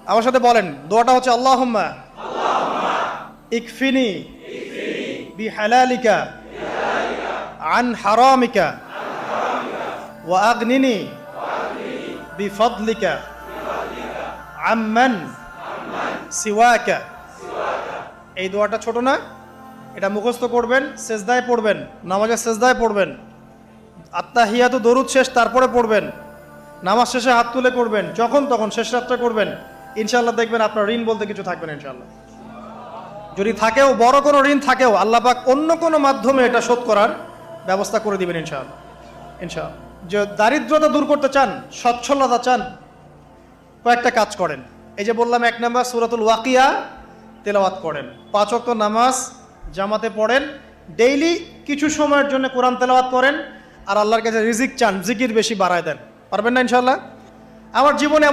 আমার সাথে বলেন, দোয়াটা হচ্ছে আল্লাহুম্মা ইকফিনি বিহালালিকা আন হারামিকা ওয়া আগনিনি বিফদলিকা আম্মান সিওয়াকা। এই দোয়াটা ছোট না? এটা মুখস্থ করবেন, সেজদায় পড়বেন, নামাজের সেজদায় পড়বেন, আত্তাহিয়াতু দরুদ শেষ তারপরে পড়বেন, নামাজ শেষে হাত তুলে করবেন, যখন তখন শেষ রাত্রে করবেন। ইনশাআল্লাহ দেখবেন আপনার ঋণ বলতে কিছু থাকবে না ইনশাআল্লাহ। যদি থাকেও, বড় কোনো ঋণ থাকেও, আল্লাহ পাক অন্য কোনো মাধ্যমে এটা শোধ করার ব্যবস্থা করে দিবেন ইনশাআল্লাহ। ইনশাআল্লাহ। যে দারিদ্রতা দূর করতে চান, সচ্ছলতা চান, কয়েকটা কাজ করেন। এই যে বললাম, 1 নম্বর সূরাতুল ওয়াকিয়া তেলাওয়াত করেন, 5 ওয়াক্ত নামাজ জামাতে পড়েন, ডেইলি কিছু সময়ের জন্য কোরআন তেলাওয়াত করেন, আর আল্লাহর কাছে রিজিক চান, জিকির বেশি বাড়ায় দেন। পারবেন না ইনশাআল্লাহ? আমার জীবনে